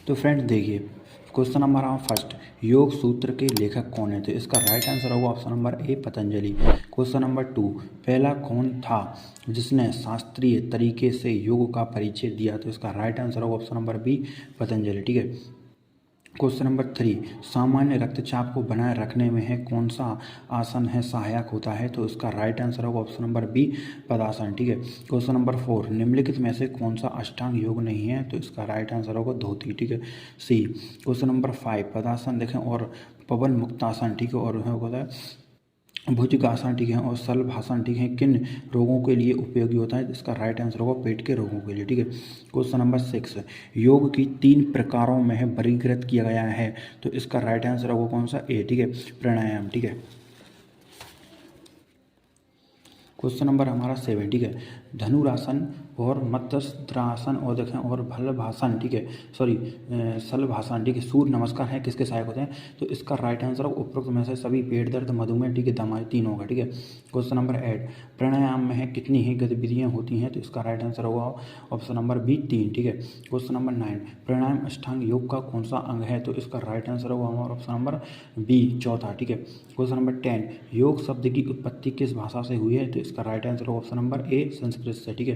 तो फ्रेंड्स देखिए, question number first, योग सूत्र के लेखक कौन है? तो इसका राइट आंसर होगा ऑप्शन नंबर ए पतंजलि। क्वेश्चन नंबर 2, पहला कौन था जिसने शास्त्रीय तरीके से योग का परिचय दिया? तो इसका राइट आंसर होगा ऑप्शन नंबर बी पतंजलि। ठीक है। क्वेश्चन नंबर 3, सामान्य रक्तचाप को बनाए रखने में है कौन सा आसन है सहायक होता है? तो इसका राइट आंसर होगा ऑप्शन नंबर बी पदासन। ठीक है। क्वेश्चन नंबर 4, निम्नलिखित में से कौन सा अष्टांग योग नहीं है? तो इसका राइट आंसर होगा धोती। ठीक है, सी। क्वेश्चन नंबर 5, पदासन देखें और पवन मुक्तासन, ठीक है, और होता है भुजंगासन, ठीक है, और शलभासन, ठीक है, किन रोगों के लिए उपयोगी होता है? इसका राइट आंसर होगा पेट के रोगों के लिए। ठीक है। क्वेश्चन नंबर 6, योग की 3 प्रकारों में है वर्गीकृत किया गया है। तो इसका राइट आंसर होगा कौन सा? ए। ठीक है, प्राणायाम। ठीक है। क्वेश्चन नंबर हमारा 7, ठीक है, धनुरासन और मत्स्यद्रासन और देखें और भल्लभासन, ठीक है, सॉरी शलभासन, ठीक है, सूर्य नमस्कार है किसके सहायक होते हैं? तो इसका राइट आंसर उपरोक्त में से सभी पेट दर्द, मधुमेह, ठीक है, दमा, तीन होगा। ठीक है। क्वेश्चन नंबर 8, प्राणायाम में है कितनी ही गतिविधियां होती हैं? तो इसका राइट आंसर होगा ऑप्शन नंबर बी 3। ठीक है। क्वेश्चन नंबर 9, प्राणायाम अष्टांग योग का कौन सा अंग है? तो इसका राइट आंसर होगा हमारा ऑप्शन नंबर बी 4। ठीक है। क्वेश्चन नंबर 10, योग शब्द की उत्पत्ति किस भाषा से हुई है? तो इसका राइट आंसर होगा ऑप्शन नंबर ए संस्कृत से। ठीक है।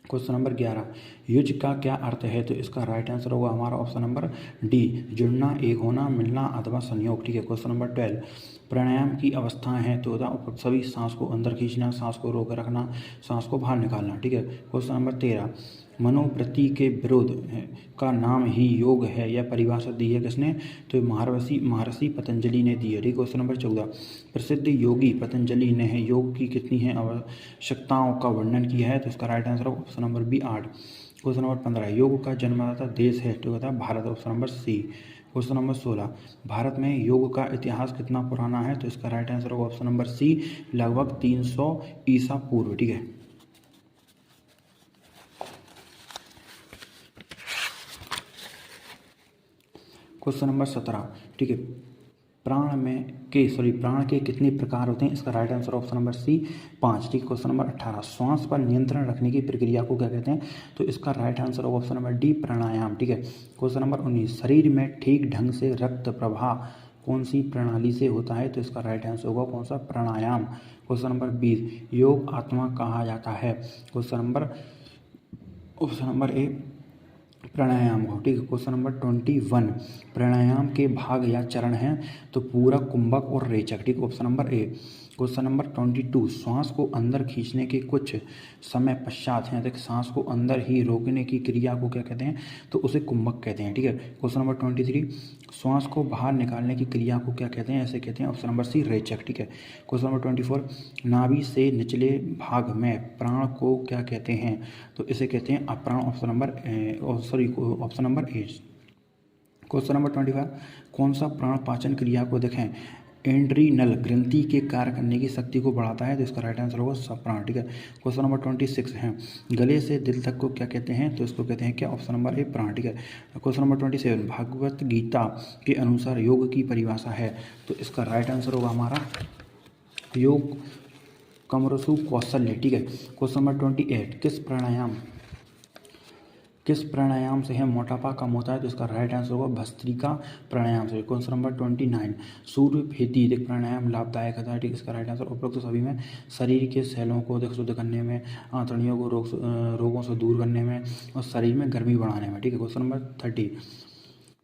क्वेश्चन नंबर 11, युज का क्या अर्थ है? तो इसका राइट आंसर होगा हमारा ऑप्शन नंबर डी जुड़ना, एक होना, मिलना अथवा संयोग। ठीक है। क्वेश्चन नंबर 12, प्राणायाम की अवस्थाएं हैं तो उपरोक्त सभी सांस को अंदर खींचना, सांस को रोक रखना, सांस को बाहर निकालना। ठीक है। क्वेश्चन नंबर 13, मनोवृत्ति के विरोध का नाम ही योग है, यह परिभाषा दी है किसने? तो महर्षि पतंजलि ने दी है। ठीक। क्वेश्चन नंबर 14, प्रसिद्ध योगी पतंजलि ने योग की कितनी है आवश्यकताओं का वर्णन किया है? तो इसका right answer option number B 8। Question number 15, योग का जन्मदाता देश है? तो कहता है Bharat, option number C. Question number 16, Bharat में योग का इतिहास कितना पुराना है? तो इसका राइट आंसर होगा ऑप्शन नंबर सी, लगभग 300 ईसा पूर्व। ठीक है। क्वेश्चन नंबर 17, ठीक है, प्राण के कितने प्रकार होते हैं? इसका right answer option number C 5। ठीक। क्वेश्चन नंबर 18, श्वास पर नियंत्रण रखने की प्रक्रिया को क्या कहते हैं? तो इसका राइट आंसर होगा ऑप्शन नंबर डी प्राणायाम। ठीक है। क्वेश्चन नंबर 19, शरीर में ठीक ढंग से रक्त प्रवाह कौन सी प्रणाली से होता है? तो इसका राइट आंसर होगा कौन सा? प्राणायाम। क्वेश्चन नंबर 20, योग आत्मा कहा जाता है? Question number option number A pranayama को। ठीक है। क्वेश्चन नंबर 21, प्राणायाम के भाग या चरण हैं? तो पूरक, कुंभक और रेचक। ठीक। Option number A. Question number 22, श्वास को अंदर खींचने के कुछ समय पश्चात हैं, देखिए सांस को अंदर ही रोकने की क्रिया को क्या कहते हैं? तो उसे कुंभक कहते हैं। ठीक है। क्वेश्चन नंबर 23, श्वास को बाहर निकालने की क्रिया को क्या कहते हैं? ऐसे कहते हैं ऑप्शन नंबर सी रेचक। ठीक है। क्वेश्चन नंबर 24, नाभि से निचले भाग में प्राण को क्या कहते हैं? तो इसे कहते हैं अप्राण, option number A. Question number 25, कौन सा प्राण पाचन क्रिया को देखें एंड्रीनल ग्रंथि के कार्य करने की शक्ति को बढ़ाता है? तो इसका राइट आंसर होगा सप्राण। ठीक है। क्वेश्चन नंबर 26 है, गले से दिल तक को क्या कहते हैं? तो इसको कहते हैं क्या? ऑप्शन नंबर ए प्राण। ठीक है। क्वेश्चन नंबर 27, भागवत गीता के अनुसार योग की परिभाषा है? तो इसका राइट आंसर होगा हमारा योग कमरसु कौशल्य। ठीक है। क्वेश्चन नंबर 28, किस प्राणायाम से है मोटापा कम होता है? तो इसका राइट आंसर होगा भस्त्रिका प्राणायाम से। क्वेश्चन नंबर 29, सूर्य भेदी प्राणायाम लाभदायक होता है? ठीक। इसका राइट आंसर उपरोक्त सभी में शरीर के सेलों को शुद्ध करने में, आंतड़ियों को रोगों से दूर करने में और शरीर में गर्मी बढ़ाने में। ठीक है। क्वेश्चन नंबर 30,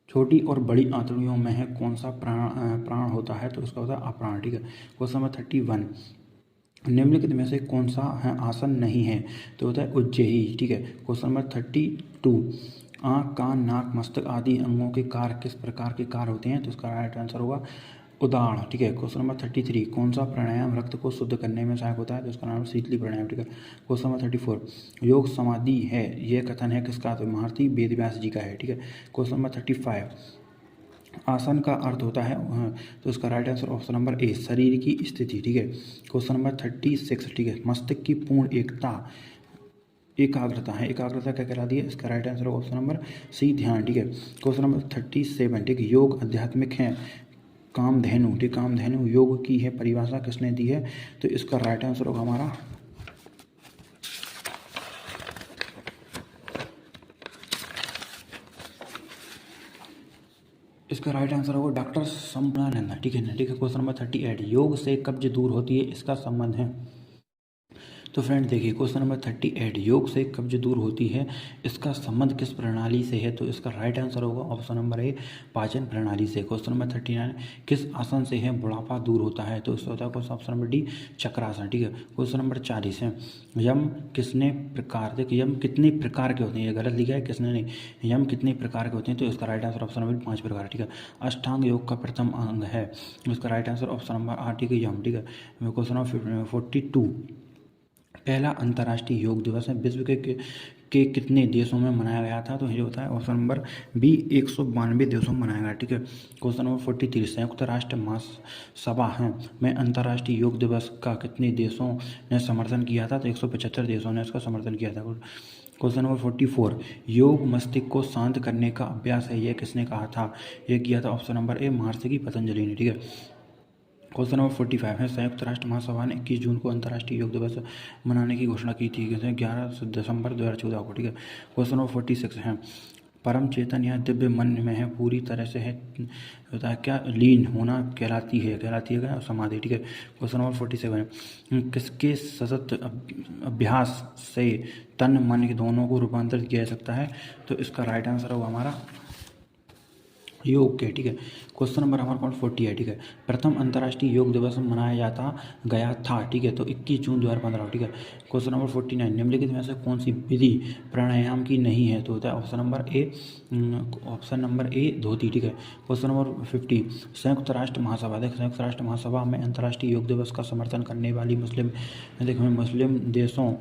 छोटी और बड़ी आंतड़ियों में है कौन सा प्राण होता है? तो इसका होता है अप्राण। ठीक है। क्वेश्चन नंबर 31, निम्नलिखित में से कौन सा है आसन नहीं है? तो होता है उज्जयी। ठीक है। क्वेश्चन नंबर 32, आँख, कान, नाक, मस्तक आदि अंगों के कार्य किस प्रकार के कार्य होते हैं? तो इसका राइट आंसर होगा उदाहरण। ठीक है। क्वेश्चन नंबर 33, कौन सा प्राणायाम रक्त को शुद्ध करने में सहायक होता है? तो इसका नाम शीतली प्राणायाम। ठीक है। क्वेश्चन नंबर 34, योग समाधि है, यह कथन है किसका? तो महर्षि वेदव्यास जी का है। ठीक है। क्वेश्चन नंबर 35, आसन का अर्थ होता है तो इसका राइट आंसर ऑप्शन नंबर ए शरीर की स्थिति। ठीक है। क्वेश्चन नंबर 36, ठीक है, मस्तिष्क की पूर्ण एकाग्रता है, एकाग्रता क्या कहलाती है? इसका right answer option number C ध्यान। ठीक है। क्वेश्चन नंबर 37, ठीक है, योग आध्यात्मिक है कामधेनु। ठीक। कामधेनु योग की है परिभाषा किसने दी है? तो इसका राइट आंसर होगा हमारा इसका राइट आंसर होगा डॉक्टर संपनानंद, ठीक है ना। ठीक है, क्वेश्चन नंबर 38, योग से कब्ज दूर होती है, इसका संबंध है। तो फ्रेंड देखिए क्वेश्चन नंबर 38, योग से कब्ज दूर होती है, इसका संबंध किस प्रणाली से है? तो इसका राइट आंसर होगा ऑप्शन नंबर ए, पाचन प्रणाली से। क्वेश्चन नंबर 39, किस आसन से है बुढ़ापा दूर होता है? तो इसका होता है क्वेश्चन ऑप्शन नंबर डी, चक्रासन, ठीक है। क्वेश्चन नंबर 40 है, यम किसने प्रकार, देखिए यम कितने प्रकार के होते हैं, ये गलत लिखा है, किसने नहीं, यम कितने प्रकार के होते हैं? तो इसका राइट आंसर ऑप्शन नंबर 5 प्रकार, ठीक है। अष्टांग योग का प्रथम अंग है, इसका राइट आंसर ऑप्शन नंबर आठ, ठीक है, यम, ठीक है। क्वेश्चन नंबर 42, पहला अंतर्राष्ट्रीय योग दिवस है विश्व के कितने देशों में मनाया गया था? तो ये होता है ऑप्शन नंबर बी, 192 देशों में मनाया गया, ठीक है। क्वेश्चन नंबर 43, संयुक्त राष्ट्र महासभा है में अंतर्राष्ट्रीय योग दिवस का कितने देशों ने समर्थन किया था? तो 175 देशों ने इसका समर्थन किया था। क्वेश्चन नंबर 44, योग मस्तिष्क को शांत करने का अभ्यास है, यह किसने कहा था? यह किया था ऑप्शन नंबर ए, महर्षि पतंजलि ने, ठीक है। क्वेश्चन नंबर 45 है, संयुक्त राष्ट्र महासभा ने 21 जून को अंतर्राष्ट्रीय योग दिवस मनाने की घोषणा की थी, 11 दिसंबर 2014 को, ठीक है। क्वेश्चन नंबर 46 है, परम चेतन या दिव्य मन में है, पूरी तरह से है, होता है क्या? लीन होना कहलाती है क्या? समाधि, ठीक है। क्वेश्चन नंबर 47 है, किसके सतत अभ्यास से तन मन के दोनों को रूपांतरित किया जा सकता है? तो इसका राइट आंसर होगा हमारा योग के, ठीक है। क्वेश्चन नंबर हमारा कौन 40 है, ठीक है। प्रथम अंतर्राष्ट्रीय योग दिवस मनाया जाता गया था, ठीक है, तो 21 जून 2015, ठीक है। क्वेश्चन नंबर 49, निम्नलिखित में से कौन सी विधि प्राणायाम की नहीं है? तो होता है ऑप्शन नंबर ए धोती, ठीक है। क्वेश्चन नंबर 50, संयुक्त राष्ट्र महासभा, देख संयुक्त राष्ट्र महासभा में अंतर्राष्ट्रीय योग दिवस का समर्थन करने वाली मुस्लिम देशों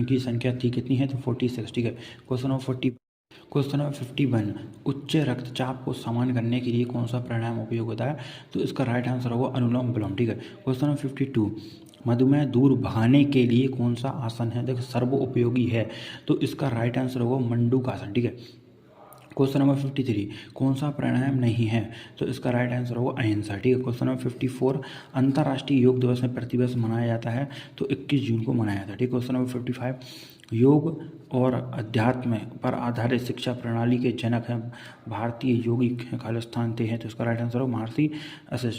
की संख्या थी कितनी है? तो 46, ठीक है। क्वेश्चन नंबर 51, उच्च रक्तचाप को सामान्य करने के लिए कौन सा प्राणायाम उपयोग होता है? तो इसका राइट आंसर होगा अनुलोम विलोम, ठीक है। क्वेश्चन नंबर 52, मधुमेह दूर भगाने के लिए कौन सा आसन है, देखो सर्व उपयोगी है? तो इसका राइट आंसर होगा मंडूकासन, ठीक है। क्वेश्चन नंबर 53, कौन सा प्राणायाम नहीं है? तो इसका राइट आंसर होगा अहिंसा, ठीक है। क्वेश्चन नंबर 54, अंतर्राष्ट्रीय योग दिवस में प्रतिवर्ष मनाया जाता है, तो 21 जून को मनाया था, ठीक। क्वेश्चन नंबर 55, योग और अध्यात्म पर आधारित शिक्षा प्रणाली के जनक हैं भारतीय योगी खालिस्तान थे हैं, तो इसका राइट आंसर हो महर्षि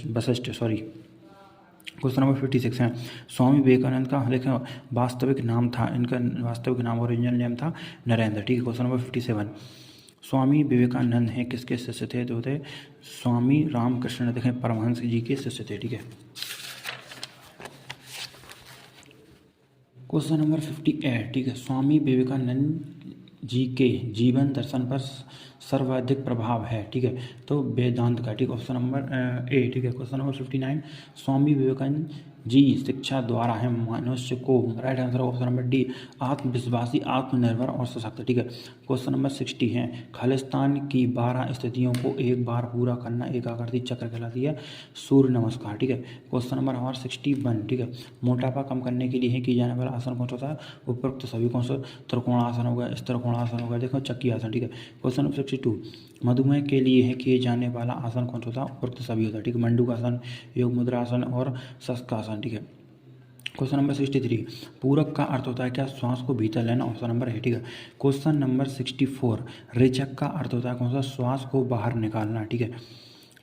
वशिष्ठ, सॉरी। क्वेश्चन नंबर 56 है, स्वामी विवेकानंद का लेकिन वास्तविक नाम था, इनका वास्तविक नाम ओरिजिनल नेम था नरेंद्र, ठीक है। क्वेश्चन नंबर 57, स्वामी विवेकानंद हैं किसके शिष्य थे? तो होते स्वामी रामकृष्ण देखें परमहंस जी के शिष्य थे, ठीक है। क्वेश्चन नंबर 58, ठीक है, स्वामी विवेकानंद जी के जीवन दर्शन पर सर्वाधिक प्रभाव है, ठीक है, तो वेदांत का, ठीक। ऑप्शन नंबर ए, ठीक है। क्वेश्चन नंबर 59, स्वामी विवेकानंद जी शिक्षा द्वारा है मनुष्य को, right answer option number D, आत्मविश्वासी, आत्मनिर्भर और सशक्त, ठीक है। क्वेश्चन नंबर 60 है, खालिस्तान की 12 स्थितियों को एक बार पूरा करना एक आकृति चक्र कहलाती है, सूर्य नमस्कार, ठीक है। क्वेश्चन नंबर हमारा 61, ठीक है, मोटापा कम करने के लिए किया जाने वाला आसन कौन सा होता है? उपरोक्त सभी कौन सा? त्रिकोणासन हो गया, स्थिरकोणासन हो गया, देखो चक्की आसन, ठीक है। क्वेश्चन नंबर 62, मधुमेह के लिए है किए जाने वाला आसन कौन सा होता है? उपरोक्त सभी होता है, ठीक है, मंडूकासन, योग मुद्रासन और शस्कासन, ठीक है। क्वेश्चन नंबर 63, पूरक का अर्थ होता है क्या? श्वास को भीतर लेना, ऑप्शन नंबर है, ठीक है। क्वेश्चन नंबर 64, रेचक का अर्थ होता है कौन सा? श्वास को बाहर निकालना, ठीक है।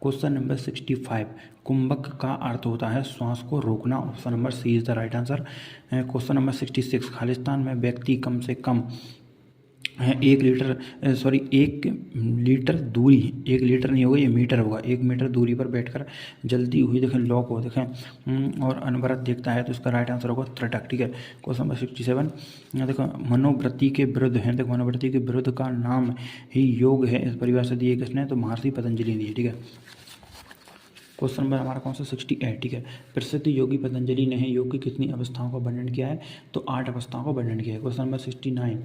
क्वेश्चन नंबर 65, कुंभक का अर्थ होता है श्वास को रोकना, option number C is the right answer. Question number 66, Khalistan में व्यक्ति कम से कम है 1 लीटर दूरी, 1 लीटर नहीं होगा, ये मीटर होगा, 1 मीटर दूरी पर बैठकर जलती हुई देखें लौ को देखें और अनवरत देखता है, तो इसका राइट आंसर होगा त्रिटक, ठीक है। क्वेश्चन नंबर 67, देखो मनोवृत्ति के विरुद्ध है, देखो मनोवृत्ति के विरुद्ध का नाम ही योग है, इस परिभाषा से दिए किसने? तो महर्षि पतंजलि ने, ठीक है। क्वेश्चन नंबर हमारा कौन सा 68, ठीक है, प्रसिद्ध योगी पतंजलि ने योग की कितनी अवस्थाओं का वर्णन किया है? तो 8 अवस्थाओं का वर्णन किया है। क्वेश्चन नंबर 69,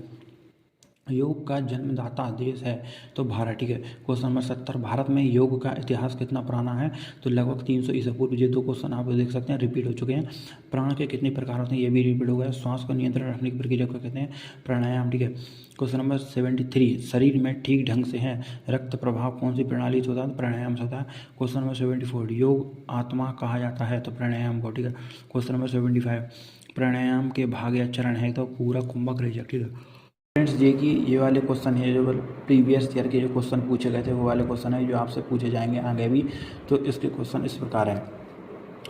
योग का जन्मदाता देश है? तो भारत, ठीक है। क्वेश्चन नंबर 70, भारत में योग का इतिहास कितना पुराना है? तो लगभग 300 ईसा पूर्व। ये 2 क्वेश्चन आप देख सकते हैं रिपीट हो चुके हैं। प्राण के कितने प्रकार होते हैं? ये भी रिपीट हो गया। श्वास को नियंत्रण रखने की प्रक्रिया को कहते हैं प्राणायाम, ठीक है। क्वेश्चन नंबर 73, शरीर में ठीक ढंग से है रक्त प्रभाव कौन सी प्रणाली से होता है? प्राणायाम से होता है। क्वेश्चन नंबर 74, योग आत्मा कहा जाता है? तो प्राणायाम को, ठीक है। क्वेश्चन नंबर 75, प्राणायाम के भाग या चरण है? तो पूरा कुंभक रेचक, ठीक है। फ्रेंड्स ये कि ये वाले क्वेश्चन है जो प्रीवियस ईयर के जो क्वेश्चन पूछे गए थे वो वाले क्वेश्चन है जो आपसे पूछे जाएंगे आगे भी। तो इसके क्वेश्चन इस प्रकार है।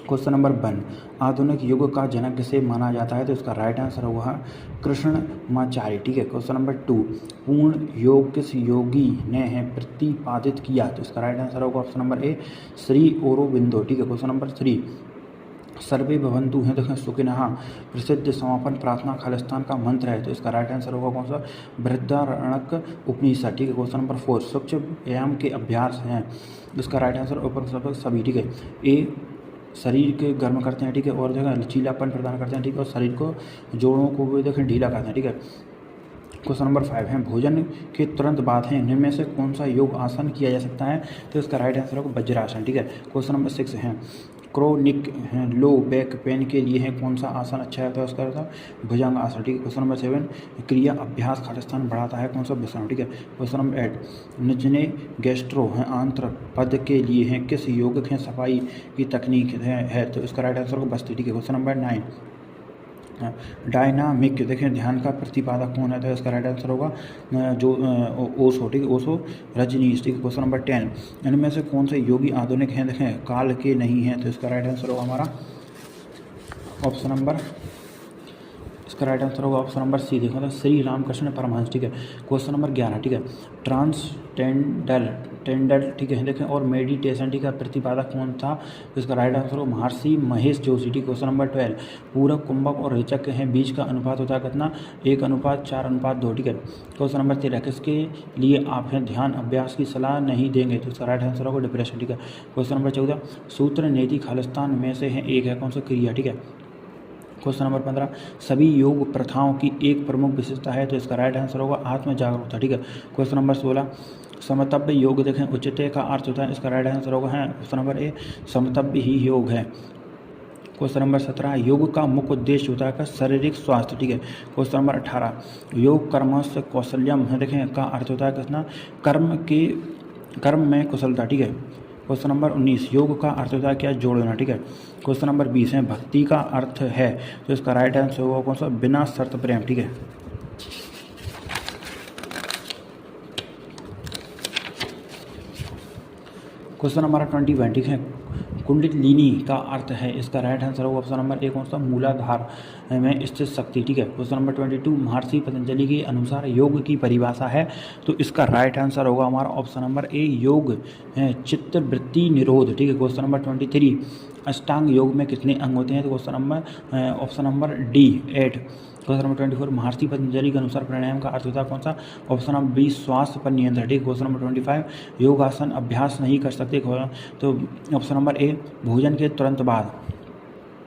क्वेश्चन नंबर 1, आधुनिक युग का जनक किसे माना जाता है? तो इसका राइट आंसर होगा कृष्णमाचार्य। ठीक है। क्वेश्चन नंबर 2, पूर्ण योग किस योगी ने है प्रतिपादित किया? तो इसका राइट आंसर होगा ऑप्शन नंबर ए श्री औरोबिंदो। ठीक है। क्वेश्चन नंबर 3, सर्वे भवन्तु हैं देखिए सुखिनः प्रसिद्ध समापन प्रार्थना खालिस्तान का मंत्र है। तो इसका राइट आंसर होगा कौन सा? बृहदारण्यक उपनिषद। ठीक है। क्वेश्चन नंबर 4, स्वच्छ व्यायाम के अभ्यास हैं। इसका राइट आंसर ऊपर सभी। ठीक है। ए शरीर के गर्म करते हैं। ठीक है। और जगह लचीलापन प्रदान करते हैं। ठीक है। और शरीर को जोड़ों को भी देखें ढीला करते हैं। ठीक है। क्वेश्चन नंबर 5 है भोजन के तुरंत बाद है इनमें से कौन सा योग आसन किया जा सकता है? तो इसका राइट आंसर होगा वज्रासन। ठीक है। क्वेश्चन नंबर 6 है क्रोनिक लो बैक पेन के लिए है कौन सा आसन अच्छा है? तो उसका भुजंग आसन। ठीक है। क्वेश्चन नंबर 7, क्रिया अभ्यास खालिस्तान बढ़ाता है कौन सा? विश्राम। ठीक है। क्वेश्चन नंबर 8, निचने गैस्ट्रो है आंत्र पद के लिए है किस योग है सफाई की तकनीक है? तो इसका राइट आंसर होगा बस्ती। ठीक है। क्वेश्चन नंबर 9, डायनामिक देखें ध्यान का प्रतिपादक कौन है? तो इसका राइट आंसर होगा जो ओशो। ठीक है। ओशो रजनीश। ठीक है। क्वेश्चन नंबर 10, इनमें से कौन से योगी आधुनिक हैं देखें काल के नहीं हैं? तो इसका राइट आंसर होगा हमारा ऑप्शन नंबर इसका राइट आंसर होगा ऑप्शन नंबर सी देखो श्री रामकृष्ण परमहंस। ठीक है। क्वेश्चन नंबर 11, ठीक है ट्रांसटेंडल ठीक है देखें और मेडिटेशन ठीक है प्रतिपादक कौन था? तो इसका राइट आंसर हो महर्षि महेश जोशी। ठीक। क्वेश्चन नंबर 12, पूरक कुंभक और रेचक हैं बीच का अनुपात होता है कितना? 1:4:2। ठीक है। क्वेश्चन नंबर 13, किसके लिए आप हैं ध्यान अभ्यास की सलाह नहीं देंगे? तो इसका राइट आंसर होगा डिप्रेशन। ठीक है। क्वेश्चन नंबर 14, सूत्र नीति खालिस्तान में से है एक है कौन सा? क्रिया। ठीक है। क्वेश्चन नंबर 15, सभी योग प्रथाओं की एक प्रमुख विशेषता है। तो इसका राइट आंसर होगा आत्म जागरूकता। ठीक है। क्वेश्चन नंबर 16, समतव्य योग देखें उच्चते का अर्थ होता है। इसका राइट आंसर होगा है ऑप्शन नंबर ए समतव्य ही योग है। क्वेश्चन नंबर 17, योग का मुख्य उद्देश्य होता है शारीरिक स्वास्थ्य। ठीक है। क्वेश्चन नंबर 18, योग कर्म से कौशल्यम है देखें का अर्थ होता है कितना? कर्म में कुशलता। ठीक है। क्वेश्चन नंबर 19, योग का अर्थ होता है क्या? जोड़ना। ठीक है। क्वेश्चन नंबर 20 है भक्ति का अर्थ है। तो इसका राइट आंसर होगा कौन सा? बिना शर्त प्रेम। ठीक है। क्वेश्चन नंबर 21, ठीक है कुंडलिनी का अर्थ है। इसका राइट आंसर होगा ऑप्शन नंबर ए कौन सा? मूलाधार में स्थित शक्ति। ठीक है। क्वेश्चन नंबर 22, महर्षि पतंजलि के अनुसार योग की परिभाषा है। तो इसका राइट आंसर होगा हमारा ऑप्शन नंबर ए योग है चित्तवृत्ति निरोध। ठीक है। क्वेश्चन नंबर 23, अष्टांग योग में कितने अंग होते हैं? तो question number option number D 8। Question number 24, महर्षि पतंजलि के अनुसार प्राणायाम का अर्थ होता है कौन सा? ऑप्शन नंबर बी श्वास पर नियंत्रण। ठीक। क्वेश्चन नंबर 25, योगासन अभ्यास नहीं कर सकते तो ऑप्शन नंबर ए भोजन के तुरंत बाद।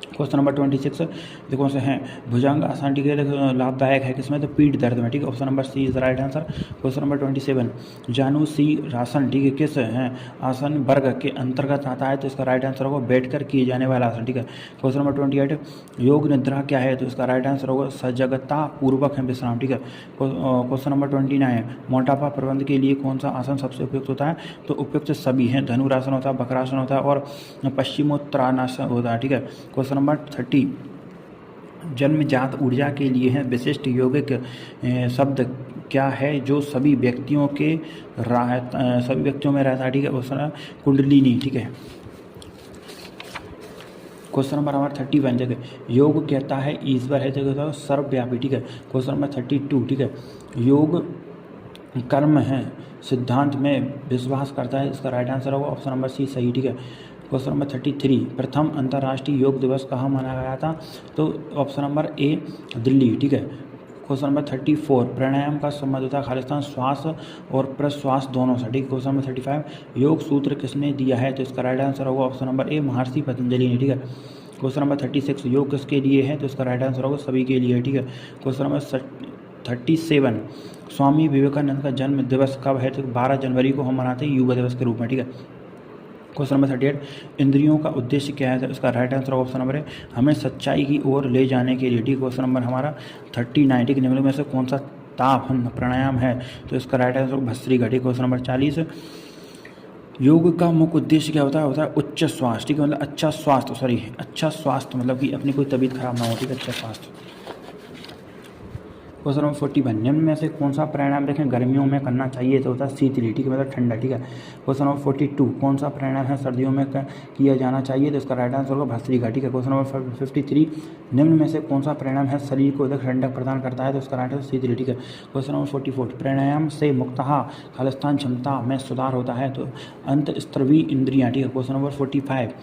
क्वेश्चन नंबर 26, देखो से हैं भुजंग आसन ठीक है देखो लाभदायक है किसमें? तो पीठ दर्द में। ठीक है। Option number C is the right answer. Question number 27, जानु सी आसन ठीक है किस हैं आसन वर्ग के अंतर्गत आता है? तो इसका राइट आंसर होगा बैठकर किए जाने वाला आसन। ठीक है। क्वेश्चन नंबर 28, योग निद्रा क्या है? तो इसका राइट आंसर होगा सजगता पूर्वक है विश्राम। ठीक है। क्वेश्चन नंबर 29, मोटापा प्रबंध के लिए कौन सा आसन सबसे उपयुक्त होता है? तो उपयुक्त सभी हैं धनुरासन होता है, वक्रासन होता है और पश्चिमोत्तरानासन होता है। ठीक है। क्वेश्चन नंबर 30, जन्मजात ऊर्जा के लिए है विशिष्ट यौगिक शब्द क्या है जो सभी व्यक्तियों में रहता है? ठीक है। क्वेश्चन कुंडलिनी। ठीक है। क्वेश्चन नंबर हमारा 31, जगह योग कहता है ईश्वर है जगह सर्वव्यापी। ठीक है। क्वेश्चन नंबर 32, ठीक है योग कर्म है सिद्धांत में विश्वास करता है। इसका राइट आंसर होगा ऑप्शन नंबर सी सही। ठीक है। क्वेश्चन नंबर 33, प्रथम अंतर्राष्ट्रीय योग दिवस कहाँ मनाया गया था? तो ऑप्शन नंबर ए दिल्ली। ठीक है। क्वेश्चन नंबर 34, प्राणायाम का संबंध होता है खालिस्तान श्वास और प्रश्वास दोनों से। ठीक। क्वेश्चन नंबर 35, योग सूत्र किसने दिया है? तो इसका राइट आंसर होगा ऑप्शन नंबर ए महर्षि पतंजलि ने। ठीक है। क्वेश्चन नंबर 36, योग किसके लिए है? तो इसका राइट आंसर होगा सभी के लिए। ठीक है। क्वेश्चन नंबर 37, स्वामी विवेकानंद का जन्म दिवस कब है? तो 12 जनवरी को हम मनाते हैं युवा दिवस के रूप में। ठीक है। क्वेश्चन नंबर 38, इंद्रियों का उद्देश्य क्या है? तो इसका राइट आंसर ऑप्शन नंबर है हमें सच्चाई की ओर ले जाने के लिए। ठीक। क्वेश्चन नंबर हमारा 39, ठीक निम्न में से कौन सा ताप प्राणायाम है? तो इसका राइट आंसर भस्त्रिका। ठीक। क्वेश्चन नंबर 40, योग का मुख्य उद्देश्य क्या होता है उच्च स्वास्थ्य। ठीक है मतलब अच्छा स्वास्थ्य मतलब कि अपनी कोई तबीयत खराब ना हो। ठीक है। अच्छा स्वास्थ्य। क्वेश्चन नंबर 41, निम्न में से कौन सा प्राणायाम देखें गर्मियों में करना चाहिए, तो होता है शीतली, ठीक है, मतलब ठंडा, ठीक है। क्वेश्चन नंबर 42, कौन सा प्राणायाम है सर्दियों में किया जाना चाहिए, तो इसका राइट आंसर होगा भस्त्रिका, ठीक है। क्वेश्चन नंबर 53, निम्न में से कौन सा प्राणायाम है शरीर को ठंडक प्रदान करता है, तो इसका राइट आंसर शीतली, ठीक है। क्वेश्चन नंबर 44, प्राणायाम से मुक्तः खालिस्तान क्षमता में सुधार होता है, तो अंतःस्त्रवी इंद्रियां, ठीक है। क्वेश्चन नंबर 45,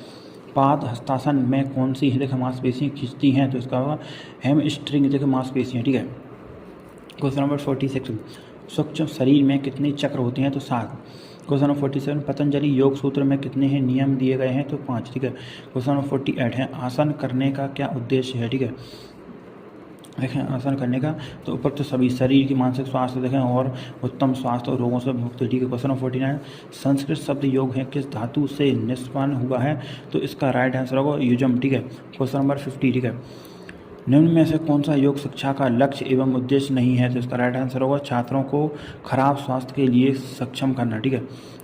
पाद हस्तासन में कौन सी देखिए मांसपेशियाँ खींचती हैं, तो इसका होगा हैमस्ट्रिंग देखिए मांसपेशियाँ, ठीक है। क्वेश्चन नंबर 46, सूक्ष्म शरीर में कितने चक्र होते हैं, तो 7। क्वेश्चन नंबर 47, पतंजलि योग सूत्र में कितने हैं नियम दिए गए हैं, तो 5, ठीक है। क्वेश्चन नंबर 48 है आसन करने का क्या उद्देश्य है, ठीक है। देखें आसन करने का तो उपरोक्त सभी शरीर की मानसिक स्वास्थ्य देखें और उत्तम स्वास्थ्य और रोगों से मुक्ति, ठीक है। क्वेश्चन नंबर 49, संस्कृत शब्द योग है किस धातु से निष्पन्न हुआ है, तो इसका राइट आंसर होगा युजम, ठीक है। क्वेश्चन नंबर 50, ठीक है, निम्न में से कौन सा योग शिक्षा का लक्ष्य एवं उद्देश्य नहीं है, तो इसका राइट आंसर होगा छात्रों को खराब स्वास्थ्य के लिए सक्षम करना, ठीक है।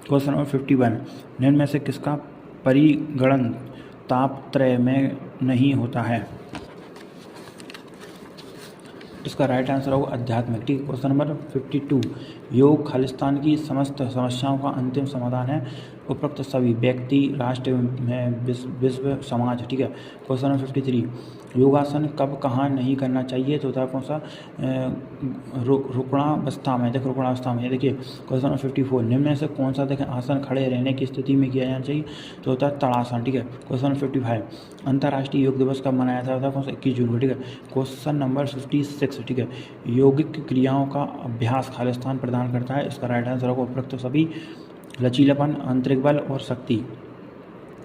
क्वेश्चन नंबर 51, निम्न में से किसका परिगणन तापत्रय में नहीं होता है, इसका राइट आंसर होगा आध्यात्मिक, ठीक है। क्वेश्चन नंबर 52, योग खालिस्तान की समस्त समस्याओं का अंतिम समाधान है, उपरोक्त सभी व्यक्ति राष्ट्र विश्व समाज, ठीक है। क्वेश्चन नंबर 53, योगासन कब कहाँ नहीं करना चाहिए, तो होता है कौन सा रुकणावस्था में, देखो रुकणावस्था में, देखिए। क्वेश्चन नंबर 54, निम्न में से कौन सा देखें आसन खड़े रहने की स्थिति में किया जाना चाहिए, तो होता है तड़ासन, ठीक है। क्वेश्चन नंबर 55, अंतर्राष्ट्रीय योग दिवस कब मनाया था, होता है कौन सा 21 जून को, ठीक है। क्वेश्चन नंबर 56, ठीक है, यौगिक क्रियाओं का अभ्यास खालिस्तान प्रदान करता है, इसका राइट आंसर होगा उपरोक्त सभी लचीलापन, आंतरिक बल और शक्ति।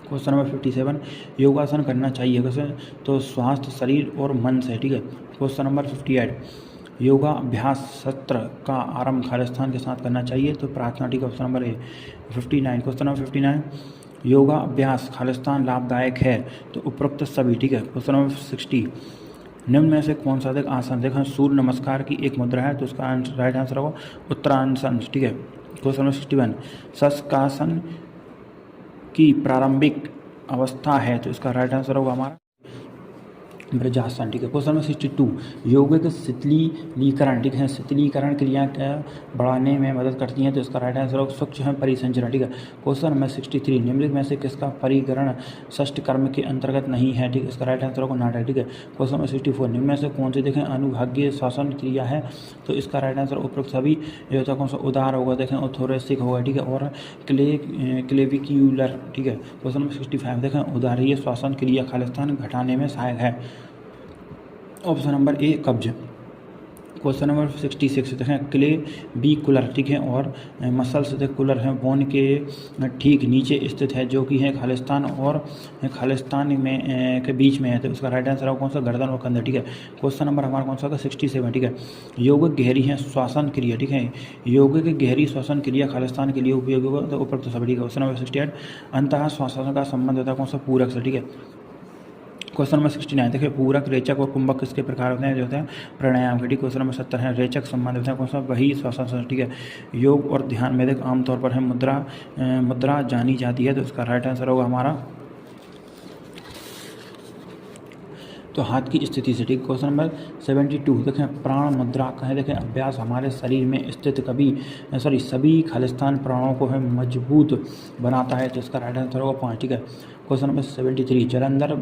क्वेश्चन नंबर 57, योगासन करना चाहिए कैसे, तो स्वास्थ्य शरीर और मन से, ठीक है। क्वेश्चन नंबर 58, योगा अभ्यास सत्र का आरंभ खालिस्तान के साथ करना चाहिए, तो प्रार्थना, ठीक है। ऑप्शन नंबर ए। 59, क्वेश्चन नंबर 59, योगा अभ्यास खालिस्तान लाभदायक है, तो उपरोक्त सभी, ठीक है। क्वेश्चन नंबर 60, निम्न में से कौन सा देख आसन देखें सूर्य नमस्कार की एक मुद्रा है, तो उसका राइट आंसर होगा उत्तरासन, ठीक है। क्वेश्चन नंबर 61, शशकासन की प्रारंभिक अवस्था है, तो इसका राइट आंसर होगा हमारा ब्रजासन, ठीक है। क्वेश्चन नंबर 62, यौगिक शीतलीकरण, ठीक है, शीतलीकरण क्रिया बढ़ाने में मदद करती हैं, तो इसका राइट आंसर होगा सूक्ष्म परिसंचरण, ठीक है। क्वेश्चन नंबर 63, निम्नलिखित में से किसका परिगणन षष्ठ कर्म के अंतर्गत नहीं है, ठीक है, इसका राइट आंसर होगा नाटक, ठीक है। क्वेश्चन नंबर 64, निम्न में से कौन सी देखें अनुभागीय श्वसन क्रिया है, तो इसका राइट आंसर उपरोक्त सभी जो होता है कौन सा उदार होगा, देखें ऑर्थोरेसिक होगा, ठीक है, और क्लेविक्यूलर, ठीक है। क्वेश्चन नंबर 65, देखें उदारीय श्वसन क्रिया खालिस्तान घटाने में सहायक है, ऑप्शन नंबर ए कब्ज। क्वेश्चन नंबर 66, देखें क्लेविकुलर, ठीक है, और मसल्स कुलर है बोन के ठीक नीचे स्थित है, जो कि है खालिस्तान और खालिस्तान में के बीच में है, तो उसका राइट आंसर होगा कौन सा गर्दन और कंधे, ठीक है। क्वेश्चन नंबर हमारा कौन सा होगा 67, ठीक है, योग गहरी है श्वसन क्रिया, ठीक है, योग की गहरी श्वसन क्रिया खालिस्तान के लिए उपयोगी होगा, तो उपरोक्त सभी, ठीक है। क्वेश्चन नंबर 68, अंतः श्वसन का संबंध होता है कौन सा पूरक से, ठीक है। क्वेश्चन नंबर 69, देखिए पूरक, रेचक और कुंभक किसके प्रकार होते हैं, जो होते हैं प्राणायाम के, ठीक। क्वेश्चन नंबर 70 है रेचक संबंध होते हैं कौन सा वही श्वसन, ठीक है। योग और ध्यान में देख आमतौर पर है मुद्रा जानी जाती है, तो इसका राइट आंसर होगा हमारा तो हाथ की स्थिति से, ठीक। क्वेश्चन नंबर 72, देखें प्राण मुद्रा कहें, देखें अभ्यास हमारे शरीर में स्थित सभी खालिस्तान प्राणों को है मजबूत बनाता है, तो इसका राइट आंसर होगा 5, ठीक है। क्वेश्चन नंबर 73, जलंधर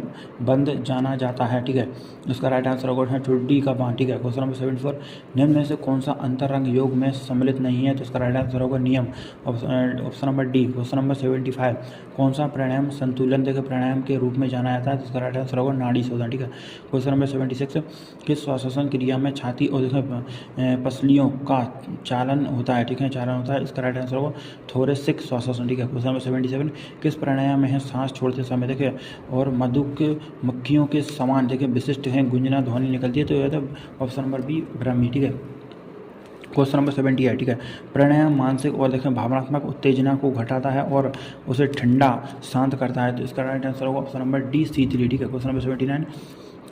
बंद जाना जाता है, ठीक है, इसका राइट आंसर होगा ठुड्डी का बांध, ठीक है। क्वेश्चन नंबर 74, निम्न में से कौन सा अंतरंग योग में सम्मिलित नहीं है, तो इसका राइट आंसर होगा नियम, option number D. Question number 75, कौन सा प्राणायाम संतुलन देकर प्राणायाम के रूप में जाना जाता है, तो इसका राइट आंसर होगा नाड़ी शोधन, ठीक है। क्वेश्चन नंबर 76, किस श्वसन क्रिया में छाती और देखें पसलियों का चालन होता है, ठीक है, चालन होता है, इसका राइट आंसर होगा थोरेसिक श्वसन, ठीक है। क्वेश्चन नंबर 77, किस प्राणायाम में है सांस छोड़ते समय देखें और मधुक मक्खियों के समान देखें विशिष्ट हैं गुंजना ध्वनि निकलती है, तो यह था ऑप्शन नंबर बी ब्रह्मी, ठीक है। क्वेश्चन नंबर 78, ठीक है, प्राणायाम मानसिक और देखें भावनात्मक उत्तेजना को घटाता है और उसे ठंडा शांत करता है, तो इसका राइट आंसर होगा ऑप्शन नंबर डी शीतली, ठीक है। क्वेश्चन नंबर 79,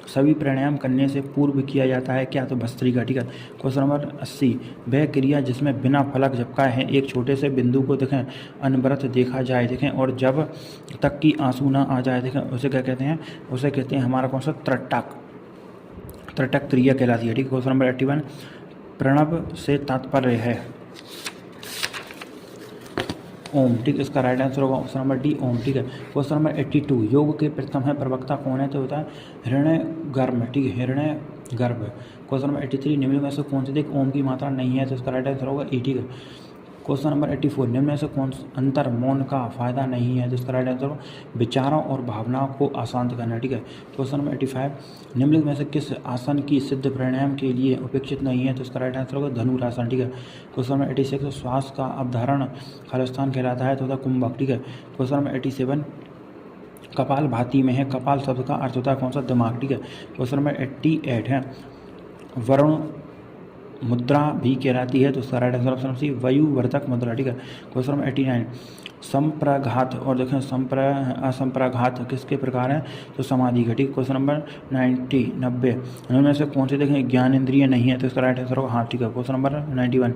सभी प्राणायाम करने से पूर्व किया जाता है क्या, तो भस्त्रिका, ठीक है। क्वेश्चन नंबर 80, वह क्रिया जिसमें बिना फलक झपकाए हैं एक छोटे से बिंदु को देखें अनवरत देखा जाए, देखें और जब तक कि आंसू ना आ जाए, देखें उसे क्या कहते हैं, उसे कहते हैं हमारा कौन सा त्रट्टक, त्रटक क्रिया कहलाती है, ठीक है। क्वेश्चन नंबर 81 प्रणव से तात्पर्य है ओम, ठीक है, इसका राइट आंसर होगा ऑप्शन नंबर डी ओम, ठीक है। क्वेश्चन नंबर 82 योग के प्रथम है प्रवक्ता कौन है, तो होता है हिरण्यगर्भ, ठीक है, हिरण्यगर्भ। क्वेश्चन नंबर 83 निम्न में से कौन से देख ओम की मात्रा नहीं है, तो इसका राइट आंसर होगा ई, ठीक है। क्वेश्चन नंबर 84 निम्न में से कौन अंतर मौन का फायदा नहीं है, तो इसका राइट आंसर होगा विचारों और भावनाओं को अशांत करना, ठीक है। क्वेश्चन नंबर 85 निम्नलिखित में से किस आसन की सिद्ध प्राणायाम के लिए उपेक्षित नहीं है, तो इसका राइट आंसर होगा धनुरासन, ठीक है। क्वेश्चन नंबर 86 श्वास का अवधारण खालिस्तान कहलाता है, तो होता कुंभक, ठीक है। क्वेश्चन नंबर 87 कपाल भाती में है, कपाल शब्द का अर्थ होता है कौन सा, दिमाग, ठीक है। क्वेश्चन नंबर 88 है वरुण मुद्रा भी कहलाती है, तो उसका राइट आंसर ऑप्शन सी वायुवर्धक मुद्रा, ठीक है। क्वेश्चन नंबर 89 संप्राघात और देखें असंप्राघात किसके प्रकार है, तो समाधि का, ठीक। क्वेश्चन नंबर 90 इनमें से कौन से देखें ज्ञानेंद्रिय नहीं है, तो इसका राइट आंसर होगा हाँ, ठीक है। क्वेश्चन नंबर 91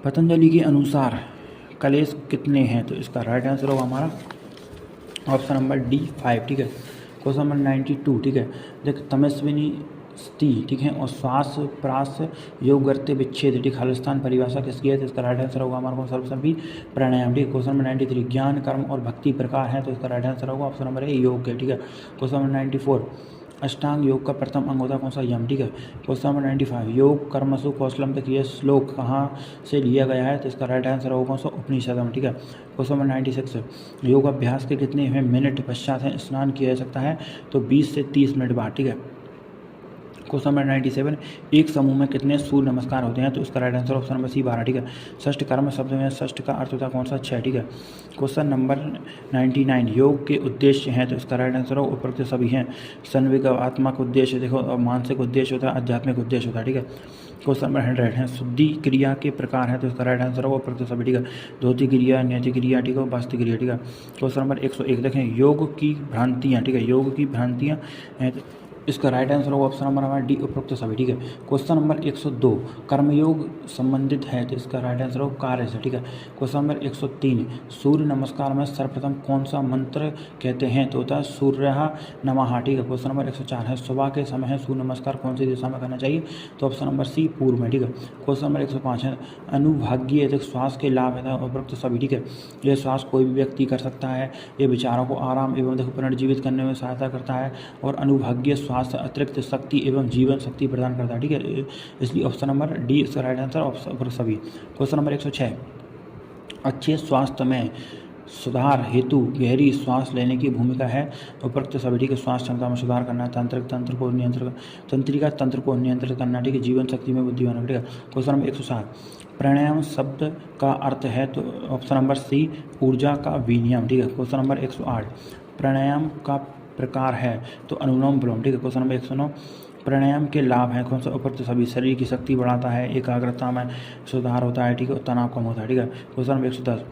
पतंजलि के अनुसार कलेश कितने हैं, तो इसका राइट आंसर होगा हमारा ऑप्शन नंबर डी 5, ठीक है। क्वेश्चन नंबर 92, ठीक है, देख तमस्विनी स्ती, ठीक है, और श्वास प्रास योग करते विच्छेद, ठीक, खालिस्तान परिभाषा किसकी है, तो इसका राइट आंसर होगा हमारा सर्वसम भी प्राणायाम, ठीक। क्वेश्चन नंबर 93 ज्ञान कर्म और भक्ति प्रकार है, तो इसका राइट आंसर होगा ऑप्शन नंबर ए योग है, ठीक है। क्वेश्चन नंबर 94 अष्टांग योग का प्रथम अंग होता है कौन सा, यम, ठीक है। क्वेश्चन नंबर 95 योग कर्मसु कौशलम तक ये श्लोक कहाँ से लिया गया है, तो इसका राइट आंसर होगा कौन सा, उपनिषदम, ठीक है। क्वेश्चन नंबर 96 योग अभ्यास के कितने मिनट पश्चात है स्नान किया जा सकता है, तो 20 से 30 मिनट बाद, ठीक है। क्वेश्चन नंबर 97 एक समूह में कितने सूर्य नमस्कार होते हैं, तो इसका right answer option number C 12, ठीक है। षष्ठ कर्म शब्द में षष्ठ का अर्थ होता है कौन सा, 6, ठीक है। क्वेश्चन नंबर 99 योग के उद्देश्य हैं, तो इसका राइट आंसर होगा उपरोक्त सभी हैं। संवेगात्मक उद्देश्य देखो, मानसिक उद्देश्य होता है, आध्यात्मिक उद्देश्य होता है, ठीक है। क्वेश्चन नंबर 100 है शुद्धि क्रिया के प्रकार है, तो इसका राइट आंसर होगा उपरोक्त सभी, ठीक है। धोती क्रिया, न्यति क्रिया, ठीक है, वास्तु क्रिया, ठीक है। क्वेश्चन नंबर 101 देखें योग की भ्रांतियाँ, ठीक है, योग की भ्रांतियाँ हैं, इसका राइट आंसर होगा ऑप्शन नंबर हमारा डी उपरोक्त सभी, ठीक है। क्वेश्चन नंबर 102 कर्मयोग संबंधित है, तो इसका राइट आंसर होगा कार्य से, ठीक है। क्वेश्चन नंबर 103 सूर्य नमस्कार में सर्वप्रथम कौन सा मंत्र कहते हैं, तो होता है सूर्य नमः, ठीक है। क्वेश्चन नंबर 104 है सुबह के समय है सूर्य नमस्कार कौन सी दिशा में करना चाहिए, तो ऑप्शन नंबर सी पूर्व में, ठीक है। क्वेश्चन नंबर 105 है अनुभागीय श्वास के लाभ है उपरोक्त सभी, ठीक है। यह श्वास कोई भी व्यक्ति कर सकता है, ये विचारों को आराम एवं पुनर्जीवित करने में सहायता करता है और अनुभागीय स्वास्थ्य अतिरिक्त शक्ति एवं जीवन शक्ति प्रदान करता है, ठीक है। इसलिए ऑप्शन नंबर डी इसका राइट आंसर ऑप्शन सभी। क्वेश्चन नंबर 106 अच्छे स्वास्थ्य में सुधार हेतु गहरी श्वास लेने की भूमिका है, उपरोक्त सभी, ठीक है। श्वास क्षमता में सुधार करना, तंत्रिका तंत्र को नियंत्रित करना, ठीक है, जीवन शक्ति में बुद्धि बनाना, ठीक है। क्वेश्चन नंबर 107 प्राणायाम शब्द का अर्थ है, तो ऑप्शन नंबर सी ऊर्जा का विनियम, ठीक है। क्वेश्चन नंबर 108 प्राणायाम का प्रकार है, तो अनुलोम विलोम, ठीक है। क्वेश्चन नंबर 109 प्राणायाम के लाभ हैं कौन सा, उपरोक्त सभी शरीर की शक्ति बढ़ाता है, एकाग्रता में सुधार होता है, ठीक है, तनाव कम होता है, ठीक है। क्वेश्चन नंबर 110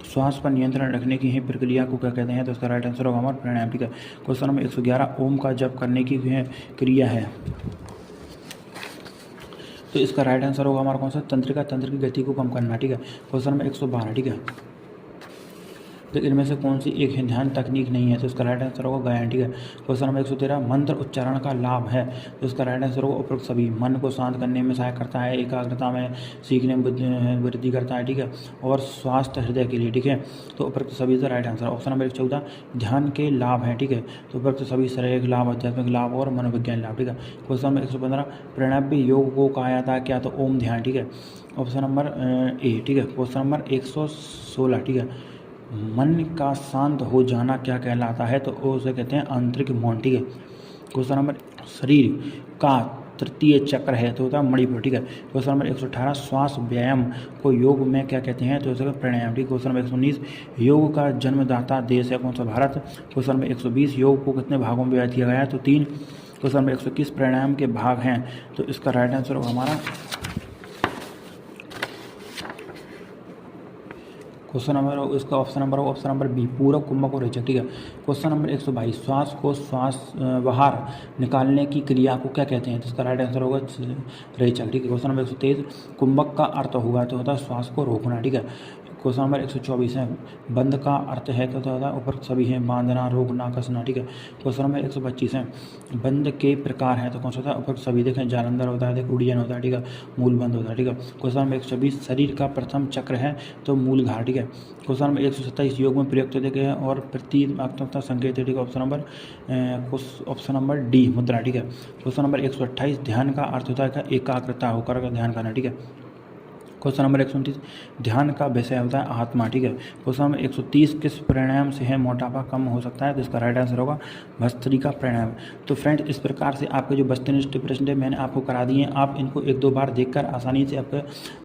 श्वास पर नियंत्रण रखने की ही प्रक्रिया को क्या कहते हैं, तो इसका राइट आंसर होगा हमारा प्राणायाम, ठीक है। क्वेश्चन नंबर 111 ओम का जप करने की क्रिया है, तो इसका राइट आंसर होगा हमारा कौन सा तंत्र की गति को कम करना, ठीक है। क्वेश्चन नंबर 112 ठीक है, तो इनमें से कौन सी एक ध्यान तकनीक नहीं है, तो इसका राइट आंसर होगा गायन, ठीक है। क्वेश्चन नंबर 113 मंत्र उच्चारण का लाभ है, तो इसका राइट आंसर होगा उपरोक्त सभी। मन को शांत करने में सहायक करता है, एकाग्रता में सीखने में वृद्धि करता है, ठीक है, और स्वास्थ्य हृदय के लिए, ठीक है, तो उपरोक्त सभी का राइट आंसर। ऑप्शन नंबर 114 ध्यान के लाभ है, ठीक है, तो उपरोक्त सभी शारीरिक लाभ, आध्यात्मिक लाभ और मनोविज्ञान लाभ, ठीक है। क्वेश्चन नंबर 115 प्रणव्य योग को कहा जाता है क्या, तो ओम ध्यान, ठीक है, ऑप्शन नंबर ए, ठीक है। क्वेश्चन नंबर 116 ठीक है, मन का शांत हो जाना क्या कहलाता है, तो उसे कहते हैं आंतरिक मौन, ठीक है। क्वेश्चन नंबर शरीर का तृतीय चक्र है, तो होता है मणिपुर, ठीक है। क्वेश्चन नंबर 118 श्वास व्यायाम को योग में क्या कहते हैं, तो उसे प्राणायाम, ठीक। क्वेश्चन नंबर 119 योग का जन्मदाता देश है कौन सा, भारत। क्वेश्चन नंबर 120 योग को कितने भागों में विभाजित किया गया है, तो 3। क्वेश्चन नंबर 121 प्राणायाम के भाग हैं, तो इसका राइट आंसर होगा हमारा क्वेश्चन नंबर, इसका ऑप्शन नंबर बी पूरक, कुंभक और रेचक, ठीक है। क्वेश्चन नंबर 122 श्वास को बाहर निकालने की क्रिया को क्या कहते हैं, तो इसका राइट आंसर होगा रेचक, ठीक है। क्वेश्चन नंबर 123 कुंभक का अर्थ होगा, तो होता है श्वास को रोकना, ठीक है। क्वेश्चन नंबर 124 है, बंद का अर्थ है क्या होता है, उपरोक्त सभी है, बांधना, रोकना, कसना, ठीक है। क्वेश्चन नंबर 125 है, बंद के प्रकार है तो कौन सा होता है, उपरोक्त सभी। देखें जालंधर होता है, देख उड्डयन होता है, ठीक है, मूल बंद होता है, ठीक है। क्वेश्चन नंबर 126, शरीर का प्रथम चक्र है तो मूलधार, ठीक है। क्वेश्चन नंबर 127, योग में प्रयुक्त देखे और प्रतीकात्मक संकेत है, ठीक है। ऑप्शन नंबर डी मुद्रा, ठीक है। क्वेश्चन नंबर 128, ध्यान का अर्थ होता है एकाग्रता होकर ध्यान करना, ठीक है। क्वेश्चन नंबर 129, ध्यान का विषय होता है आत्मा, ठीक है। क्वेश्चन नंबर 130, किस प्राणायाम से है मोटापा कम हो सकता है, तो इसका राइट आंसर होगा भस्त्रिका प्राणायाम। तो फ्रेंड्स इस प्रकार से आपके जो वस्तुनिष्ठ प्रश्न है मैंने आपको करा दिए हैं, आप इनको 1-2 बार देखकर आसानी से आपके